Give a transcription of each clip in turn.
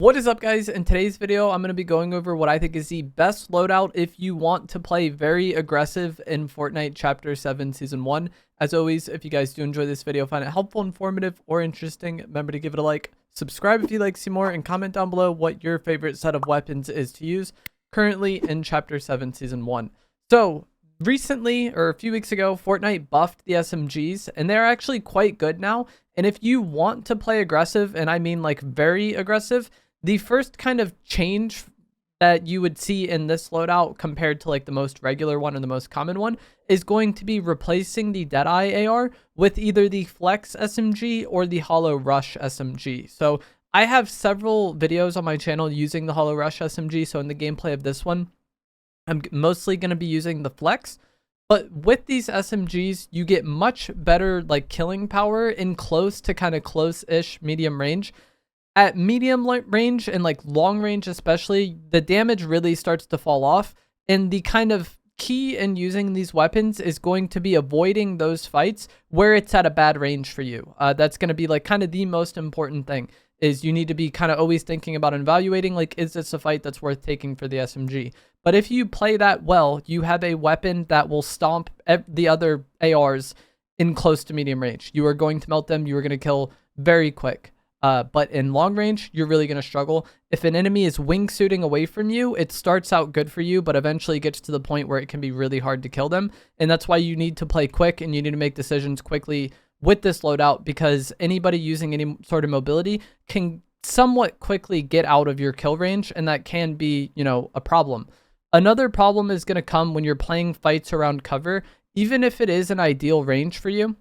What is up, guys? In today's video, I'm going to be going over what I think is the best loadout if you want to play very aggressive in Fortnite Chapter 7 Season 1. As always, if you guys do enjoy this video, find it helpful, informative, or interesting, remember to give it a like, subscribe if you'd like to see more, and comment down below what your favorite set of weapons is to use currently in Chapter 7 Season 1. So, recently, or a few weeks ago, Fortnite buffed the SMGs, and they're actually quite good now. And if you want to play aggressive, and I mean like very aggressive, the first kind of change that you would see in this loadout compared to like the most regular one and the most common one is going to be replacing the deadeye AR with either the Flex SMG or the Holo Rush SMG. So I have several videos on my channel using the Holo Rush SMG. So in the gameplay of this one, I'm mostly going to be using the Flex. But with these SMGs, you get much better like killing power in close to kind of close-ish medium range. At medium range and like long range especially, the damage really starts to fall off. And the kind of key in using these weapons is going to be avoiding those fights where it's at a bad range for you. That's going to be like kind of the most important thing, is you need to be kind of always thinking about and evaluating, like, is this a fight that's worth taking for the SMG? But if you play that well, you have a weapon that will stomp the other ARs in close to medium range. You are going to melt them. You are going to kill very quick. But in long range, you're really going to struggle. If an enemy is wingsuiting away from you, it starts out good for you, but eventually gets to the point where it can be really hard to kill them. And that's why you need to play quick and you need to make decisions quickly with this loadout, because anybody using any sort of mobility can somewhat quickly get out of your kill range, and that can be, you know, a problem. Another problem is going to come when you're playing fights around cover, even if it is an ideal range for you.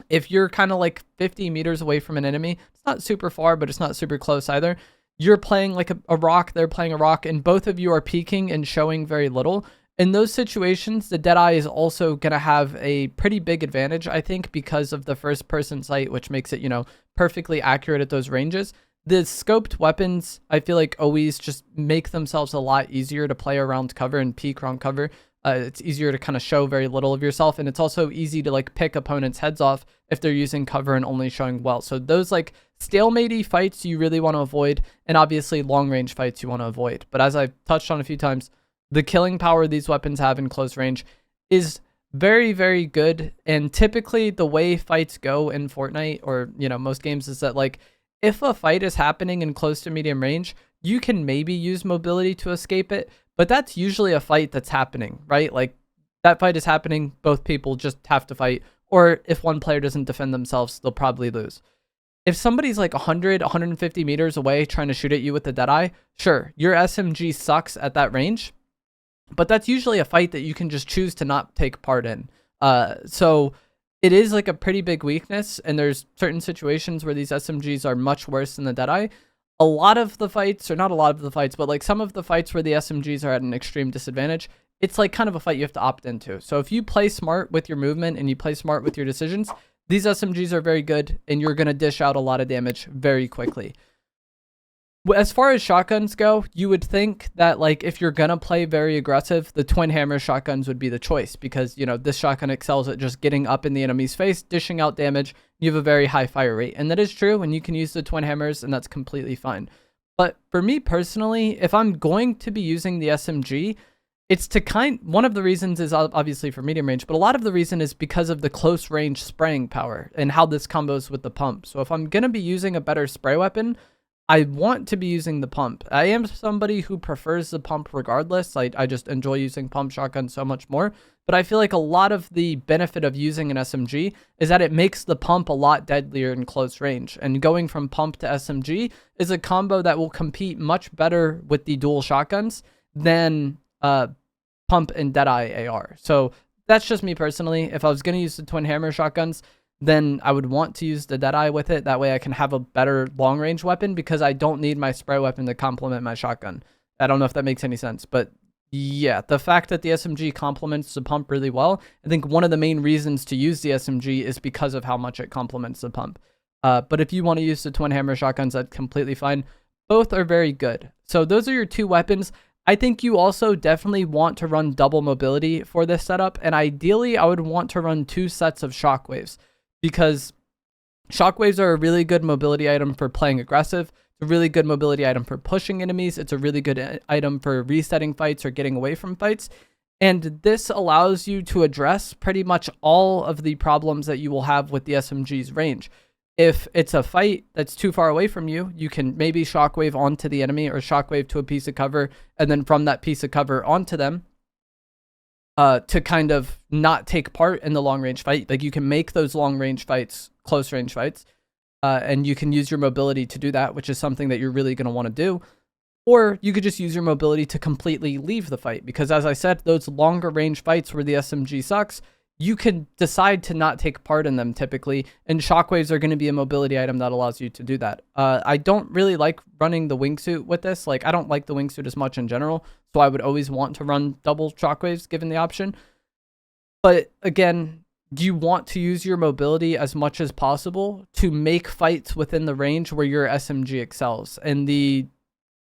If you're kind of like 50 meters away from an enemy, it's not super far, but it's not super close either. You're playing like a rock, they're playing a rock, and both of you are peeking and showing very little. In those situations, the deadeye is also going to have a pretty big advantage, I think, because of the first person sight, which makes it, you know, perfectly accurate at those ranges. The scoped weapons, I feel like, always just make themselves a lot easier to play around cover and peek around cover. It's easier to kind of show very little of yourself, and it's also easy to like pick opponents' heads off if they're using cover and only showing well. So those like stalemate fights you really want to avoid, and obviously long range fights you want to avoid. But as I've touched on a few times, the killing power these weapons have in close range is very, very good. And typically the way fights go in Fortnite, or, you know, most games, is that like if a fight is happening in close to medium range, you can maybe use mobility to escape it. But that's usually a fight that's happening, right? Like that fight is happening, both people just have to fight. Or if one player doesn't defend themselves, they'll probably lose. If somebody's like 100, 150 meters away trying to shoot at you with the deadeye, sure, your SMG sucks at that range. But that's usually a fight that you can just choose to not take part in. So it is like a pretty big weakness. And there's certain situations where these SMGs are much worse than the deadeye. A lot of the fights, or not a lot of the fights, but like some of the fights where the SMGs are at an extreme disadvantage, it's like kind of a fight you have to opt into. So if you play smart with your movement and you play smart with your decisions, these SMGs are very good, and you're going to dish out a lot of damage very quickly. As far as shotguns go, you would think that like if you're going to play very aggressive, the twin hammer shotguns would be the choice, because, you know, this shotgun excels at just getting up in the enemy's face, dishing out damage. You have a very high fire rate, and that is true, and you can use the twin hammers, and that's completely fine. But for me personally, if I'm going to be using the SMG, it's to one of the reasons is obviously for medium range, but a lot of the reason is because of the close range spraying power and how this combos with the pump. So if I'm going to be using a better spray weapon, I want to be using the pump. I am somebody who prefers the pump regardless. I just enjoy using pump shotgun so much more. But I feel like a lot of the benefit of using an SMG is that it makes the pump a lot deadlier in close range. And going from pump to SMG is a combo that will compete much better with the dual shotguns than pump and deadeye AR. So that's just me personally. If I was going to use the twin hammer shotguns, then I would want to use the deadeye with it. That way I can have a better long range weapon, because I don't need my spray weapon to complement my shotgun. I don't know if that makes any sense, but yeah, the fact that the SMG complements the pump really well, I think one of the main reasons to use the SMG is because of how much it complements the pump. But if you want to use the twin hammer shotguns, that's completely fine. Both are very good. So those are your two weapons. I think you also definitely want to run double mobility for this setup, and ideally I would want to run 2 sets of shockwaves, because shockwaves are a really good mobility item for playing aggressive, It's a really good mobility item for pushing enemies. It's a really good item for resetting fights or getting away from fights. And this allows you to address pretty much all of the problems that you will have with the SMG's range. If it's a fight that's too far away from you, you can maybe shockwave onto the enemy or shockwave to a piece of cover, and then from that piece of cover onto them to kind of not take part in the long range fight. Like, you can make those long range fights close range fights, and you can use your mobility to do that, which is something that you're really going to want to do. Or you could just use your mobility to completely leave the fight, because as I said, those longer range fights where the SMG sucks, you can decide to not take part in them typically, and shockwaves are going to be a mobility item that allows you to do that. I don't really like running the wingsuit with this. Like, I don't like the wingsuit as much in general, so I would always want to run double shockwaves given the option. But again, you want to use your mobility as much as possible to make fights within the range where your SMG excels. And the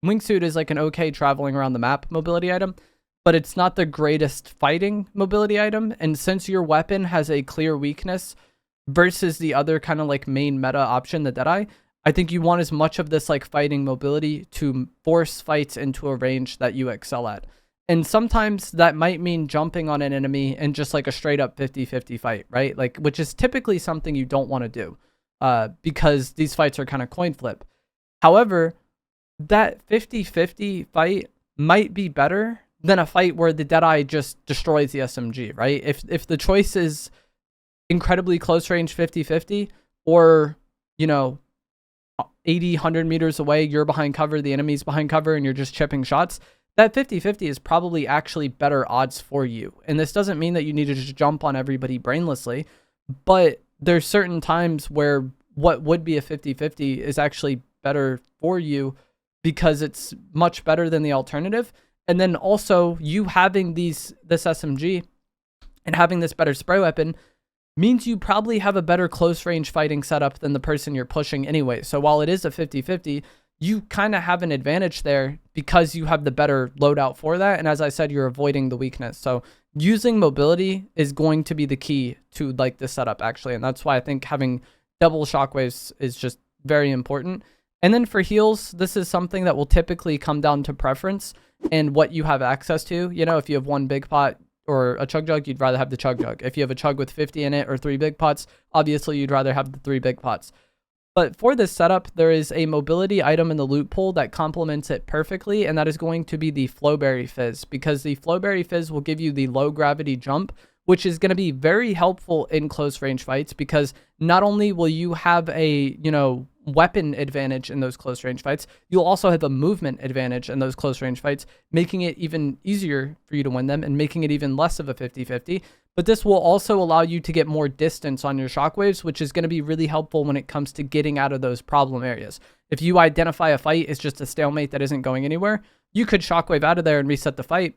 wingsuit is like an okay traveling around the map mobility item, but it's not the greatest fighting mobility item. And since your weapon has a clear weakness versus the other kind of like main meta option, the deadeye, I think you want as much of this like fighting mobility to force fights into a range that you excel at. And sometimes that might mean jumping on an enemy and just like a straight up 50-50 fight, right? Like, which is typically something you don't want to do because these fights are kind of coin flip. However, that 50-50 fight might be better than a fight where the deadeye just destroys the SMG, right? If the choice is incredibly close range 50-50, or, you know, 80-100 meters away, you're behind cover, the enemy's behind cover, and you're just chipping shots, that 50-50 is probably actually better odds for you. And this doesn't mean that you need to just jump on everybody brainlessly, but there's certain times where what would be a 50-50 is actually better for you because it's much better than the alternative. And then also, you having this SMG and having this better spray weapon means you probably have a better close range fighting setup than the person you're pushing anyway. So while it is a 50-50, you kind of have an advantage there because you have the better loadout for that. And as I said, you're avoiding the weakness. So using mobility is going to be the key to like the setup actually. And that's why I think having double shockwaves is just very important. And then for heals, this is something that will typically come down to preference and what you have access to. You know, if you have one big pot or a chug jug, you'd rather have the chug jug. If you have a chug with 50 in it or 3 big pots, obviously you'd rather have the 3 big pots. But for this setup, there is a mobility item in the loot pool that complements it perfectly, and that is going to be the Flowberry Fizz, because the Flowberry Fizz will give you the low gravity jump, which is going to be very helpful in close range fights, because not only will you have a, you know, weapon advantage in those close range fights, you'll also have a movement advantage in those close range fights, making it even easier for you to win them and making it even less of a 50-50. But this will also allow you to get more distance on your shockwaves, which is going to be really helpful when it comes to getting out of those problem areas. If you identify a fight as just a stalemate that isn't going anywhere, you could shockwave out of there and reset the fight.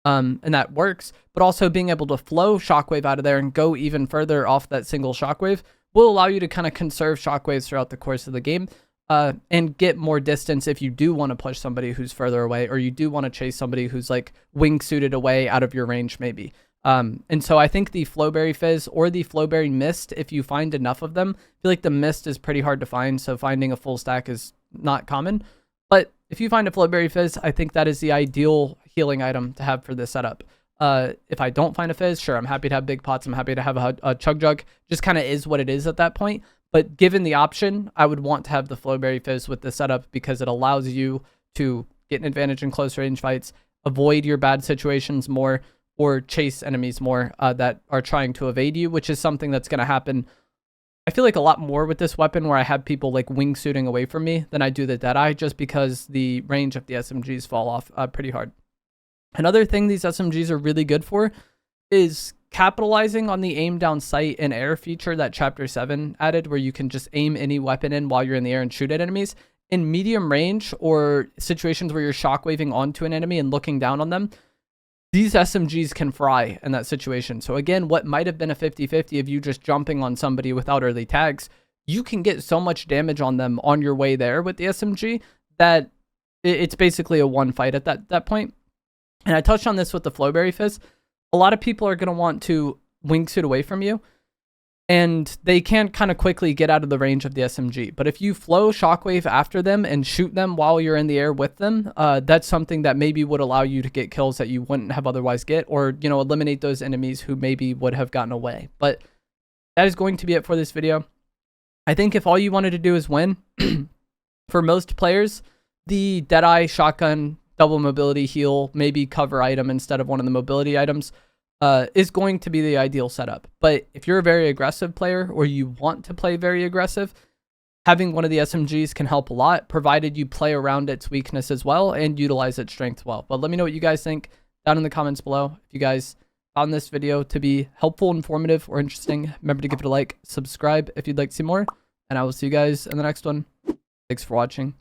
And that works, but also being able to flow shockwave out of there and go even further off that single shockwave will allow you to kind of conserve shockwaves throughout the course of the game and get more distance if you do want to push somebody who's further away, or you do want to chase somebody who's like wingsuited away out of your range maybe. And so I think the Flowberry Fizz or the Flowberry Mist, if you find enough of them, I feel like the Mist is pretty hard to find, so finding a full stack is not common. But if you find a Flowberry Fizz, I think that is the ideal healing item to have for this setup. If I don't find a Fizz, sure, I'm happy to have big pots. I'm happy to have a chug jug. Just kind of is what it is at that point. But given the option, I would want to have the Flowberry Fizz with the setup because it allows you to get an advantage in close range fights, avoid your bad situations more, or chase enemies more that are trying to evade you, which is something that's going to happen, I feel like, a lot more with this weapon, where I have people like wingsuiting away from me than I do the deadeye, just because the range of the SMGs fall off pretty hard. Another thing these SMGs are really good for is capitalizing on the aim down sight and air feature that Chapter 7 added, where you can just aim any weapon in while you're in the air and shoot at enemies. In medium range or situations where you're shockwaving onto an enemy and looking down on them, these SMGs can fry in that situation. So again, what might have been a 50-50 of you just jumping on somebody without early tags, you can get so much damage on them on your way there with the SMG that it's basically a one fight at that point. And I touched on this with the Flowberry Fizz. A lot of people are going to want to wingsuit away from you. and they can kind of quickly get out of the range of the SMG. But if you flow shockwave after them and shoot them while you're in the air with them, that's something that maybe would allow you to get kills that you wouldn't have otherwise get, or, you know, eliminate those enemies who maybe would have gotten away. But that is going to be it for this video. I think if all you wanted to do is win, for most players, the deadeye, shotgun, double mobility heal, maybe cover item instead of one of the mobility items, is going to be the ideal setup. But if you're a very aggressive player, or you want to play very aggressive, having one of the SMGs can help a lot, provided you play around its weakness as well and utilize its strength well. But let me know what you guys think down in the comments below. If you guys found this video to be helpful, informative, or interesting, remember to give it a like, subscribe if you'd like to see more, and I will see you guys in the next one. Thanks for watching.